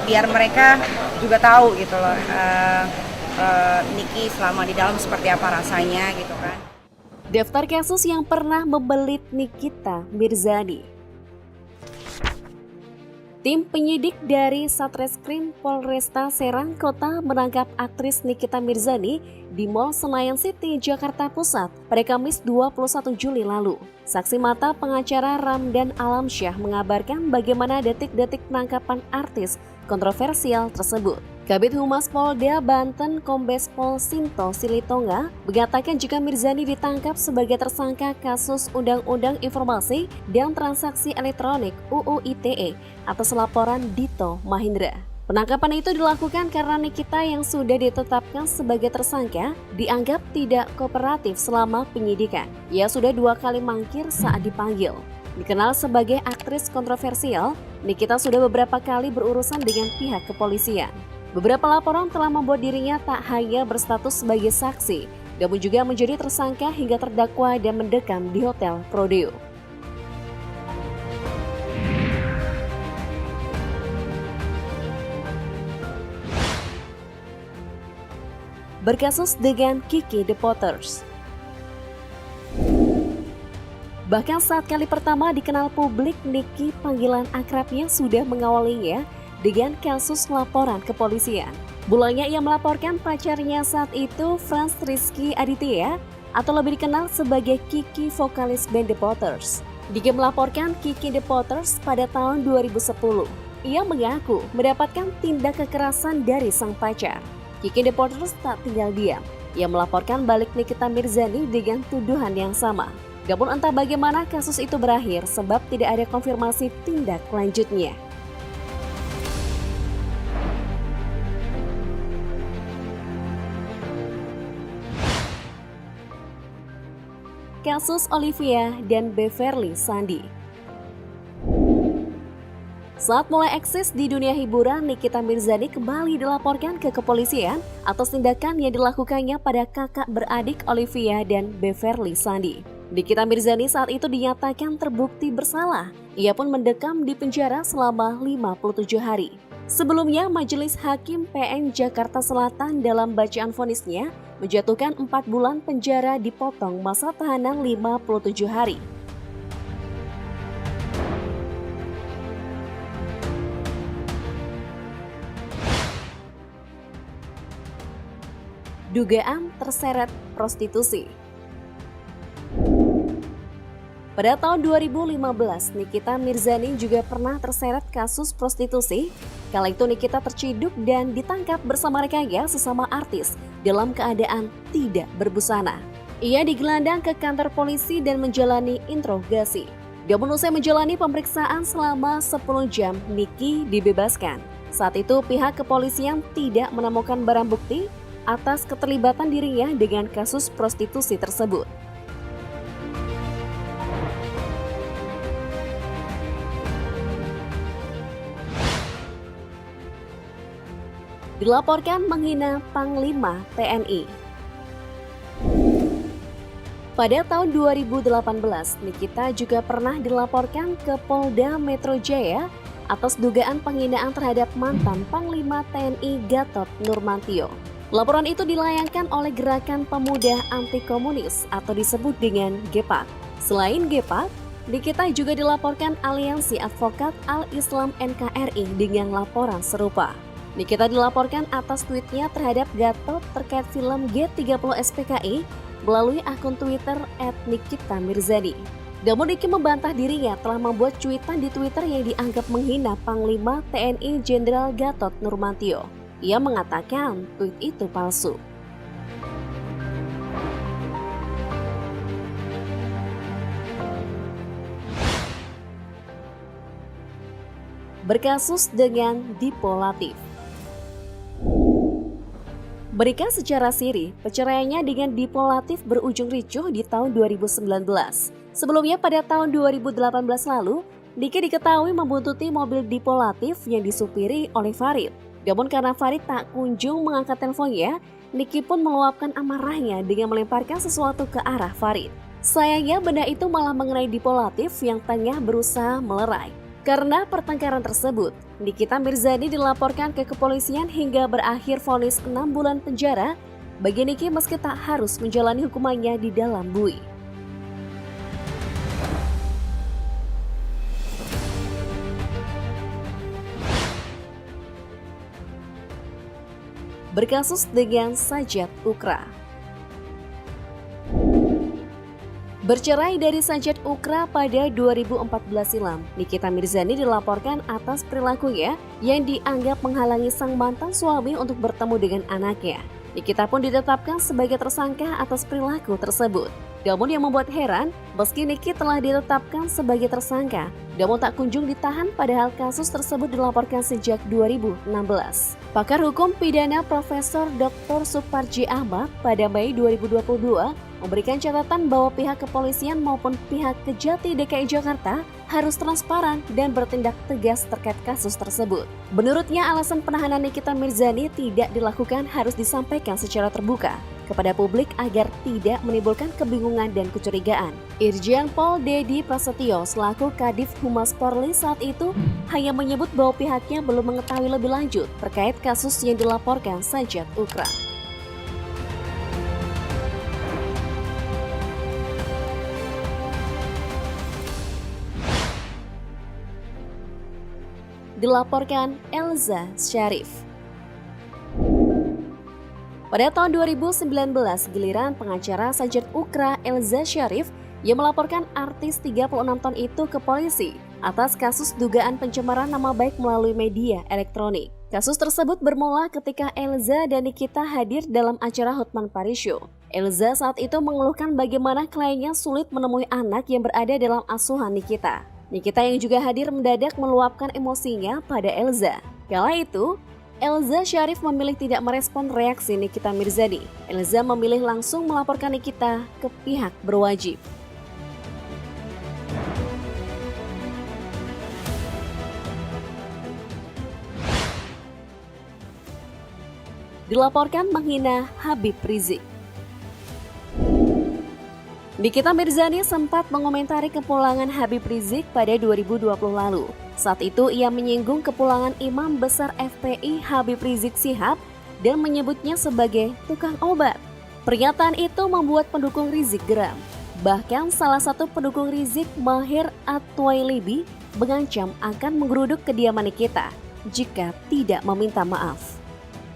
biar mereka juga tahu gitu loh, Niki selama di dalam seperti apa rasanya gitu kan. Daftar kasus yang pernah membelit Nikita Mirzani. Tim penyidik dari Satreskrim Polresta Serang Kota menangkap aktris Nikita Mirzani di Mall Senayan City, Jakarta Pusat pada Kamis 21 Juli lalu. Saksi mata pengacara Ramdan Alamsyah mengabarkan bagaimana detik-detik penangkapan artis kontroversial tersebut. Kabid Humas Polda Banten Kombes Pol Sinto Silitonga mengatakan jika Mirzani ditangkap sebagai tersangka kasus Undang-Undang Informasi dan Transaksi Elektronik UU ITE atas laporan Dito Mahendra. Penangkapan itu dilakukan karena Nikita yang sudah ditetapkan sebagai tersangka dianggap tidak kooperatif selama penyidikan. Ia sudah 2 kali mangkir saat dipanggil. Dikenal sebagai aktris kontroversial, Nikita sudah beberapa kali berurusan dengan pihak kepolisian. Beberapa laporan telah membuat dirinya tak hanya berstatus sebagai saksi, namun juga menjadi tersangka hingga terdakwa dan mendekam di Hotel Prodeo. Berkasus dengan Kiki The Potters. Bahkan saat kali pertama dikenal publik, Niki panggilan akrabnya sudah mengawalinya dengan kasus laporan kepolisian. Mulanya ia melaporkan pacarnya saat itu, Franz Rizky Aditya, atau lebih dikenal sebagai Kiki, vokalis band The Potters. Dia melaporkan Kiki The Potters pada tahun 2010. Ia mengaku mendapatkan tindak kekerasan dari sang pacar. Kiki The Potters tak tinggal diam. Ia melaporkan balik Nikita Mirzani dengan tuduhan yang sama. Namun entah bagaimana kasus itu berakhir sebab tidak ada konfirmasi tindak lanjutnya. Kasus Olivia dan Beverly Sandi. Saat mulai eksis di dunia hiburan, Nikita Mirzani kembali dilaporkan ke kepolisian atas tindakan yang dilakukannya pada kakak beradik Olivia dan Beverly Sandi. Nikita Mirzani saat itu dinyatakan terbukti bersalah. Ia pun mendekam di penjara selama 57 hari. Sebelumnya, Majelis Hakim PN Jakarta Selatan dalam bacaan vonisnya menjatuhkan 4 bulan penjara dipotong masa tahanan 57 hari. Dugaan terseret prostitusi. Pada tahun 2015, Nikita Mirzani juga pernah terseret kasus prostitusi. Kala itu Nikita terciduk dan ditangkap bersama rekannya sesama artis dalam keadaan tidak berbusana. Ia digelandang ke kantor polisi dan menjalani interogasi. Namun usai menjalani pemeriksaan selama 10 jam, Niki dibebaskan. Saat itu pihak kepolisian tidak menemukan barang bukti atas keterlibatan dirinya dengan kasus prostitusi tersebut. Dilaporkan menghina Panglima TNI. Pada tahun 2018, Nikita juga pernah dilaporkan ke Polda Metro Jaya atas dugaan penghinaan terhadap mantan Panglima TNI Gatot Nurmantio. Laporan itu dilayangkan oleh Gerakan Pemuda Anti Komunis atau disebut dengan GEPAK. Selain GEPAK, Nikita juga dilaporkan Aliansi Advokat Al-Islam NKRI dengan laporan serupa. Nikita dilaporkan atas tweetnya terhadap Gatot terkait film G30 SPKI melalui akun Twitter @nikitamirzani. Namun Niki membantah dirinya telah membuat cuitan di Twitter yang dianggap menghina Panglima TNI Jenderal Gatot Nurmantio. Ia mengatakan tweet itu palsu. Berkasus dengan Dipo Latif. Berikan secara siri, perceraiannya dengan Dipo Latif berujung ricuh di tahun 2019. Sebelumnya pada tahun 2018 lalu, Niki diketahui membuntuti mobil Dipo Latif yang disupiri oleh Farid. Namun karena Farid tak kunjung mengangkat teleponnya, Niki pun meluapkan amarahnya dengan melemparkan sesuatu ke arah Farid. Sayangnya benda itu malah mengenai Dipo Latif yang tengah berusaha melerai. Karena pertengkaran tersebut, Nikita Mirzani dilaporkan ke kepolisian hingga berakhir vonis 6 bulan penjara bagi Niki meski tak harus menjalani hukumannya di dalam bui. Berkasus dengan Sajat Ukra. Bercerai dari Sajat Ukra pada 2014 silam, Nikita Mirzani dilaporkan atas perilakunya yang dianggap menghalangi sang mantan suami untuk bertemu dengan anaknya. Nikita pun ditetapkan sebagai tersangka atas perilaku tersebut. Namun yang membuat heran, meski Niki telah ditetapkan sebagai tersangka, namun tak kunjung ditahan padahal kasus tersebut dilaporkan sejak 2016. Pakar hukum pidana Profesor Dr. Suparji Ahmad pada Mei 2022 memberikan catatan bahwa pihak kepolisian maupun pihak Kejati DKI Jakarta harus transparan dan bertindak tegas terkait kasus tersebut. Menurutnya, alasan penahanan Nikita Mirzani tidak dilakukan harus disampaikan secara terbuka kepada publik agar tidak menimbulkan kebingungan dan kecurigaan. Irjen Pol Dedi Prasetyo selaku Kadif Humas Polri saat itu hanya menyebut bahwa pihaknya belum mengetahui lebih lanjut terkait kasus yang dilaporkan Sajat Ukra. Dilaporkan Elza Syarif. Pada tahun 2019, giliran pengacara Sajat Ukra Elza Syarif yang melaporkan artis 36 tahun itu ke polisi atas kasus dugaan pencemaran nama baik melalui media elektronik. Kasus tersebut bermula ketika Elza dan Nikita hadir dalam acara Hotman Paris Show. Elza saat itu mengeluhkan bagaimana kliennya sulit menemui anak yang berada dalam asuhan Nikita. Nikita yang juga hadir mendadak meluapkan emosinya pada Elza. Kala itu, Elza Syarif memilih tidak merespon reaksi Nikita Mirzani. Elza memilih langsung melaporkan Nikita ke pihak berwajib. Dilaporkan menghina Habib Rizik. Nikita Mirzani sempat mengomentari kepulangan Habib Rizik pada 2020 lalu. Saat itu ia menyinggung kepulangan Imam Besar FPI Habib Rizik Syihab dan menyebutnya sebagai tukang obat. Pernyataan itu membuat pendukung Rizik geram. Bahkan salah satu pendukung Rizik, Mahir At-Twailibi, mengancam akan menggeruduk kediaman Nikita jika tidak meminta maaf.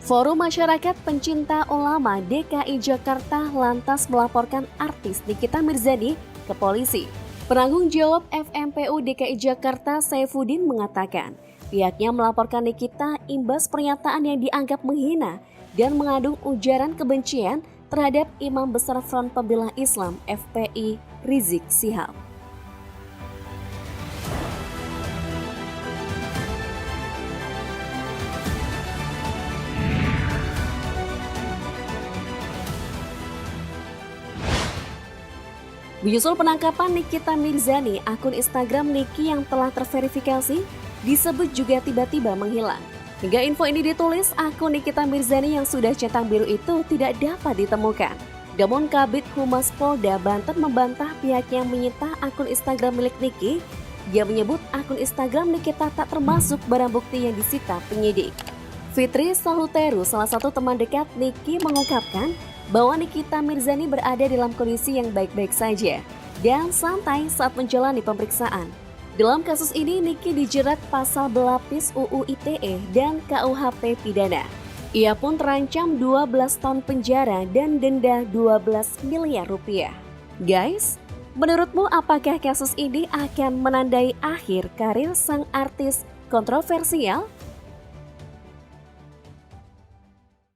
Forum Masyarakat Pencinta Ulama DKI Jakarta lantas melaporkan artis Nikita Mirzani ke polisi. Penanggung jawab FMPU DKI Jakarta Saifuddin mengatakan pihaknya melaporkan Nikita imbas pernyataan yang dianggap menghina dan mengandung ujaran kebencian terhadap Imam Besar Front Pembela Islam FPI Rizik Syihab. Menyusul penangkapan Nikita Mirzani, akun Instagram Niki yang telah terverifikasi disebut juga tiba-tiba menghilang. Hingga info ini ditulis, akun Nikita Mirzani yang sudah centang biru itu tidak dapat ditemukan. Namun Kabid Humas Polda Banten membantah pihaknya menyita akun Instagram milik Niki. Dia menyebut akun Instagram Nikita tak termasuk barang bukti yang disita penyidik. Fitri Sahuteru, salah satu teman dekat Niki, mengungkapkan bahwa Nikita Mirzani berada dalam kondisi yang baik-baik saja dan santai saat menjalani pemeriksaan. Dalam kasus ini, Niki dijerat pasal berlapis UU ITE dan KUHP pidana. Ia pun terancam 12 tahun penjara dan denda 12 miliar rupiah. Guys, menurutmu apakah kasus ini akan menandai akhir karir sang artis kontroversial?